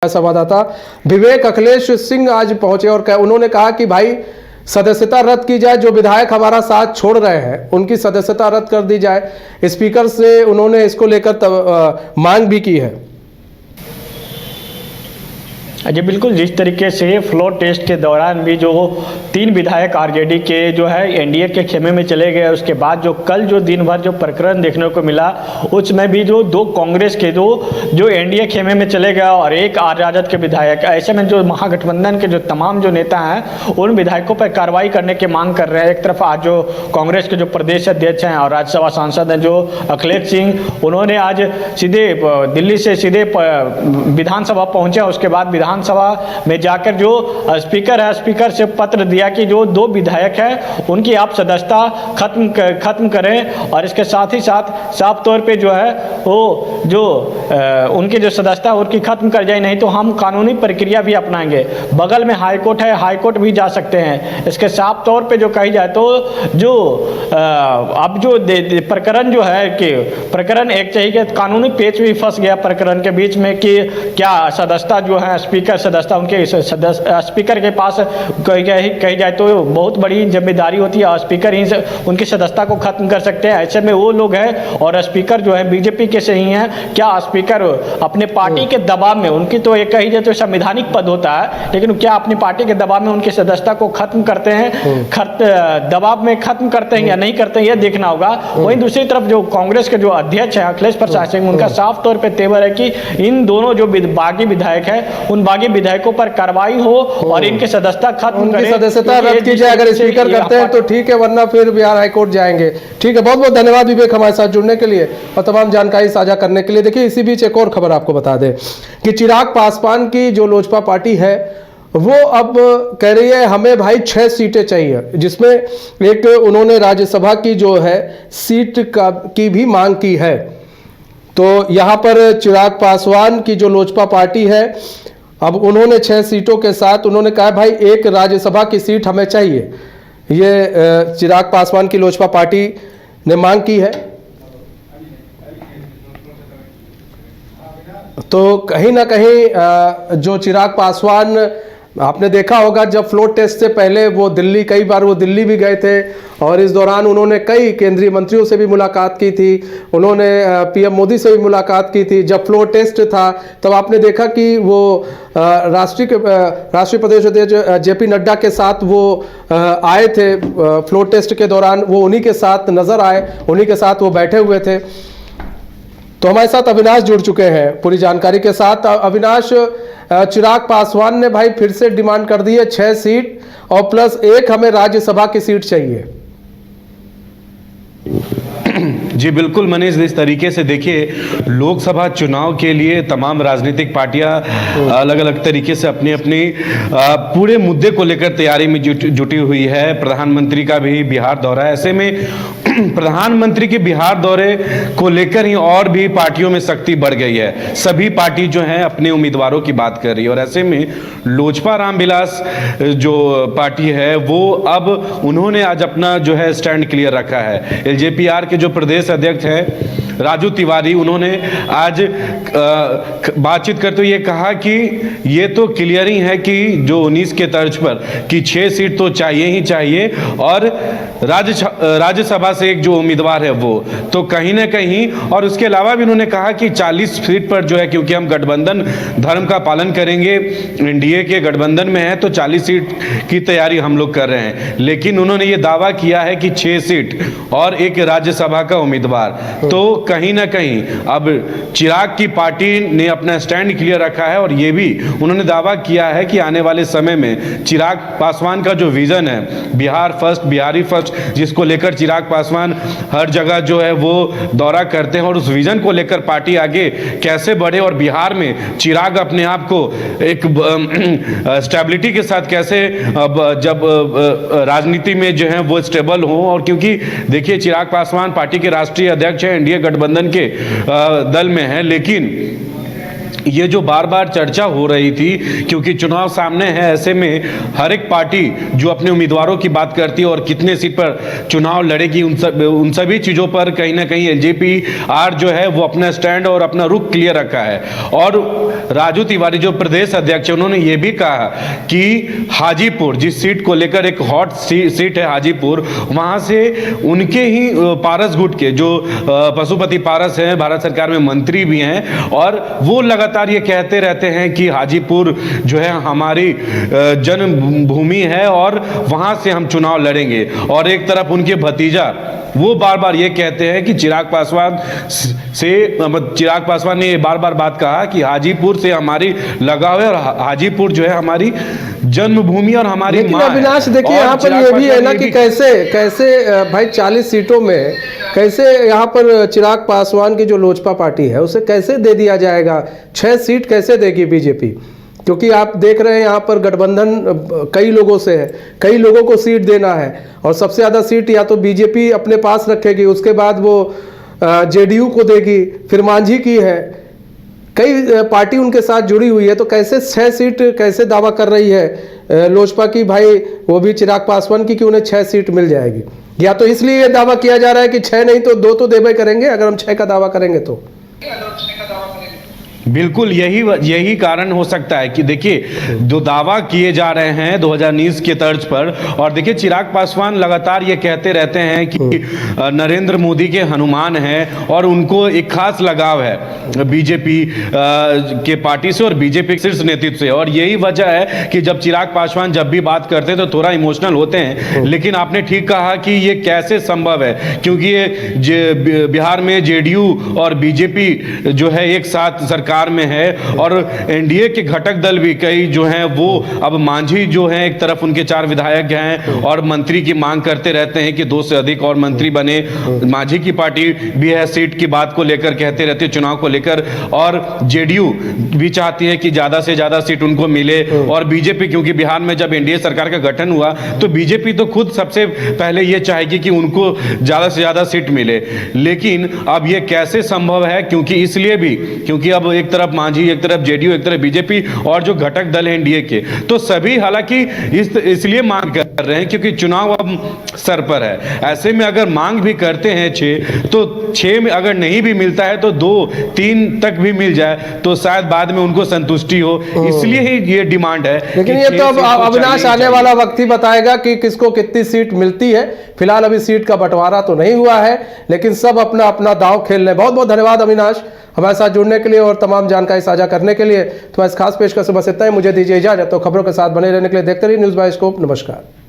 संवाददाता विवेक अखिलेश सिंह आज पहुंचे और उन्होंने कहा कि भाई सदस्यता रद्द की जाए। जो विधायक हमारा साथ छोड़ रहे हैं उनकी सदस्यता रद्द कर दी जाए। स्पीकर से उन्होंने इसको लेकर मांग भी की है। जी बिल्कुल, जिस तरीके से फ्लोर टेस्ट के दौरान भी जो 3 विधायक आरजेडी के जो है एनडीए के खेमे में चले गए, उसके बाद जो कल जो दिन भर जो प्रकरण देखने को मिला उसमें भी जो 2 कांग्रेस के जो एनडीए खेमे में चले गए और एक राजद के विधायक, ऐसे में जो महागठबंधन के जो तमाम जो नेता हैं उन विधायकों पर कार्रवाई करने की मांग कर रहे हैं। एक तरफ आज जो कांग्रेस के जो प्रदेश अध्यक्ष हैं और राज्यसभा सांसद हैं जो अखिलेश सिंह, उन्होंने आज सीधे दिल्ली से सीधे विधानसभा पहुंचे। उसके बाद विधानसभा में जाकर जो स्पीकर है, स्पीकर से पत्र दिया कि जो 2 विधायक हैं उनकी आप सदस्यता खत्म करें और इसके साथ ही साथ साफ तौर पे जो है वो जो उनकी जो सदस्यता उनकी खत्म कर जाए, नहीं तो हम कानूनी प्रक्रिया भी अपनाएंगे। बगल में हाईकोर्ट है, हाईकोर्ट भी जा सकते हैं। इसके साफ तौर पे जो कही जाए तो जो अब जो प्रकरण जो है कि प्रकरण एक चाहिए कि कानूनी पेच भी फंस गया प्रकरण के बीच में कि क्या सदस्यता जो है स्पीकर सदस्यता उनके स्पीकर के पास कही जाए तो बहुत बड़ी जिम्मेदारी होती है और स्पीकर ही उनकी सदस्यता को खत्म कर सकते हैं। ऐसे में वो लोग हैं और स्पीकर जो है बीजेपी के से ही हैं। क्या स्पीकर अपने पार्टी के दबाव में, उनकी तो एक कही जाए तो संवैधानिक पद होता है, लेकिन क्या अपनी पार्टी के दबाव में उनकी सदस्यता को खत्म करते हैं, दबाव में खत्म करते हैं या नहीं करते हैं, यह देखना होगा। वहीं दूसरी तरफ जो कांग्रेस के जो अध्यक्ष हैं अखिलेश प्रसाद सिंह, उनका साफ तौर पर तेवर है कि इन दोनों जो बागी विधायक हैं उन बागी विधायकों पर कार्रवाई हो और इनकी सदस्यता खत्म करें, सदस्यता रद्द की जाए। अगर स्पीकर करते हैं तो ठीक है, वरना फिर बिहार हाईकोर्ट जाएंगे। ठीक है, बहुत बहुत धन्यवाद विवेक हमारे साथ जुड़ने के लिए और तमाम जानकारी साझा करने के लिए। देखिए, इसी बीच एक और खबर आपको बता दें कि चिराग पासवान की जो लोजपा पार्टी है वो अब कह रही है हमें भाई 6 सीटें चाहिए, जिसमें एक उन्होंने राज्यसभा की जो है सीट की भी मांग की है। तो यहां पर चिराग पासवान की जो लोजपा पार्टी है अब उन्होंने 6 सीटों के साथ उन्होंने कहा भाई एक राज्यसभा की सीट हमें चाहिए। ये चिराग पासवान की लोजपा पार्टी ने मांग की है। तो कहीं ना कहीं जो चिराग पासवान, आपने देखा होगा जब फ्लोर टेस्ट से पहले वो दिल्ली, कई बार वो दिल्ली भी गए थे और इस दौरान उन्होंने कई केंद्रीय मंत्रियों से भी मुलाकात की थी, उन्होंने पीएम मोदी से भी मुलाकात की थी। जब फ्लोर टेस्ट था तब आपने देखा कि वो राष्ट्रीय प्रदेश अध्यक्ष जेपी नड्डा के साथ वो आए थे। फ्लोर टेस्ट के दौरान वो उन्हीं के साथ नजर आए, उन्हीं के साथ वो बैठे हुए थे। तो हमारे साथ अविनाश जुड़ चुके हैं पूरी जानकारी के साथ। अविनाश, चिराग पासवान ने भाई फिर से डिमांड कर दी है 6 सीट और प्लस एक हमें राज्यसभा की सीट चाहिए। जी बिल्कुल मनीष, इस तरीके से देखिए लोकसभा चुनाव के लिए तमाम राजनीतिक पार्टियां अलग अलग तरीके से अपनी अपनी पूरे मुद्दे को लेकर तैयारी में जुटी हुई है। प्रधानमंत्री का भी बिहार दौरा है। ऐसे में प्रधानमंत्री के बिहार दौरे को लेकर ही और भी पार्टियों में शक्ति बढ़ गई है। सभी पार्टी जो है अपने उम्मीदवारों की बात कर रही है और ऐसे में लोजपा रामविलास जो पार्टी है वो अब उन्होंने आज अपना जो है स्टैंड क्लियर रखा है। एलजेपीआर के जो प्रदेश अध्यक्ष हैं राजू तिवारी, उन्होंने आज बातचीत करते हुए ये कहा कि ये तो क्लियर ही है कि जो 19 के तर्ज पर कि 6 सीट तो चाहिए ही चाहिए और राज्यसभा से एक जो उम्मीदवार है वो तो कहीं ना कहीं, और उसके अलावा भी उन्होंने कहा कि 40 सीट पर जो है क्योंकि हम गठबंधन धर्म का पालन करेंगे, एनडीए के गठबंधन में है तो 40 सीट की तैयारी हम लोग कर रहे हैं। लेकिन उन्होंने ये दावा किया है कि 6 सीट और एक राज्यसभा का उम्मीदवार। तो कहीं ना कहीं अब चिराग की पार्टी ने अपना स्टैंड क्लियर रखा है और ये भी उन्होंने दावा किया है कि आने वाले समय में चिराग पासवान का जो विजन है बिहार फर्स्ट, बिहारी फर्स्ट, जिसको लेकर चिराग पासवान हर जगह जो है वो दौरा करते हैं और उस विजन को लेकर पार्टी आगे कैसे बढ़े और बिहार में चिराग अपने आप को एक स्टेबिलिटी के साथ कैसे जब राजनीति में जो है वो स्टेबल हो। और क्योंकि देखिए चिराग पासवान पार्टी के राष्ट्रीय अध्यक्ष हैं, एनडीए गठबंधन के दल में है, लेकिन ये जो बार बार चर्चा हो रही थी, क्योंकि चुनाव सामने है, ऐसे में हर एक पार्टी जो अपने उम्मीदवारों की बात करती है और कितने सीट पर चुनाव लड़ेगी, उन सभी चीज़ों पर कहीं ना कहीं एलजेपी-आर जो है वो अपना स्टैंड और अपना रुख क्लियर रखा है। और राजू तिवारी जो प्रदेश अध्यक्ष, उन्होंने ये भी कहा कि हाजीपुर, जिस सीट को लेकर एक हॉट सीट है हाजीपुर, वहाँ से उनके ही पारस गुट के जो पशुपति पारस हैं, भारत सरकार में मंत्री भी हैं, और वो लगातार ये कहते रहते हैं कि हाजीपुर जो है हमारी जन्मभूमि है और वहां से हम चुनाव लड़ेंगे। और एक तरफ उनके भतीजा वो बार बार ये कहते हैं कि चिराग पासवान ने बार बार बात कहा कि हाजीपुर से हमारी लगाव है और हाजीपुर जो है हमारी जन्मभूमि और हमारी लेकिन मां है। अविनाश देखिए, और यहाँ पर चिराग ये भी है पासवान ना कि कैसे भाई 40 सीटों में कैसे यहाँ पर चिराग पासवान की जो लोजपा पार्टी है उसे कैसे दे दिया जाएगा, 6 सीट कैसे देगी बीजेपी? क्योंकि आप देख रहे हैं यहाँ पर गठबंधन कई लोगों से है, कई लोगों को सीट देना है, और सबसे ज़्यादा सीट या तो बीजेपी अपने पास रखेगी, उसके बाद वो जेडीयू को देगी, फिर मांझी की है, कई पार्टी उनके साथ जुड़ी हुई है। तो कैसे 6 सीट कैसे दावा कर रही है लोजपा की, भाई वो भी चिराग पासवान की, कि उन्हें 6 सीट मिल जाएगी? या तो इसलिए ये दावा किया जा रहा है कि 6 नहीं तो 2 तो देवे करेंगे अगर हम 6 का दावा करेंगे तो। बिल्कुल यही कारण हो सकता है कि देखिए जो दावा किए जा रहे हैं 2019 के तर्ज पर, और देखिए चिराग पासवान लगातार ये कहते रहते हैं कि नरेंद्र मोदी के हनुमान हैं और उनको एक खास लगाव है बीजेपी के पार्टी से और बीजेपी के शीर्ष नेतृत्व से। और यही वजह है कि जब चिराग पासवान जब भी बात करते हैं तो थोड़ा इमोशनल होते हैं। लेकिन आपने ठीक कहा कि ये कैसे संभव है, क्योंकि ये बिहार में जेडीयू और बीजेपी जो है एक साथ सरकार में है, और एनडीए के घटक दल भी कई जो हैं वो अब मांझी जो हैं एक तरफ उनके 4 विधायक हैं और मंत्री की मांग करते रहते हैं कि 2 से अधिक और मंत्री बने। मांझी की पार्टी भी है, सीट की बात को लेकर कहते रहते हैं, चुनाव को लेकर, और जेडीयू भी चाहती है कि ज्यादा से ज्यादा सीट उनको मिले। और बीजेपी, क्योंकि बिहार में जब एनडीए सरकार का गठन हुआ तो बीजेपी तो खुद सबसे पहले ये चाहेगी कि उनको ज्यादा से ज्यादा सीट मिले। लेकिन अब ये कैसे संभव है, क्योंकि अब एक तरफ मांझी, एक तरफ जेडीयू, एक तरफ बीजेपी और जो घटक दल हैं एनडीए के, तो सभी हालांकि इसलिए मांग कर रहे हैं क्योंकि चुनाव अब सर पर है। ऐसे में अगर मांग भी करते हैं 6, तो 6 में अगर नहीं भी मिलता है तो 2-3 तक भी मिल जाए तो शायद बाद में उनको संतुष्टि हो, इसलिए ही ये डिमांड है। लेकिन ये तो अब अविनाश आने वाला वक्त ही बताएगा कि किसको कितनी सीट मिलती है। फिलहाल अभी सीट का बंटवारा तो नहीं हुआ है, लेकिन सब अपना अपना दांव खेल रहे हैं। बहुत बहुत धन्यवाद अविनाश हमारे साथ जुड़ने के लिए और तमाम जानकारी साझा करने के लिए। तो इस खास पेशकश से बस इतना ही, मुझे दीजिए इजाजत। तो खबरों के साथ बने रहने के लिए देखते रहिए न्यूज़ बाय स्कोप। नमस्कार।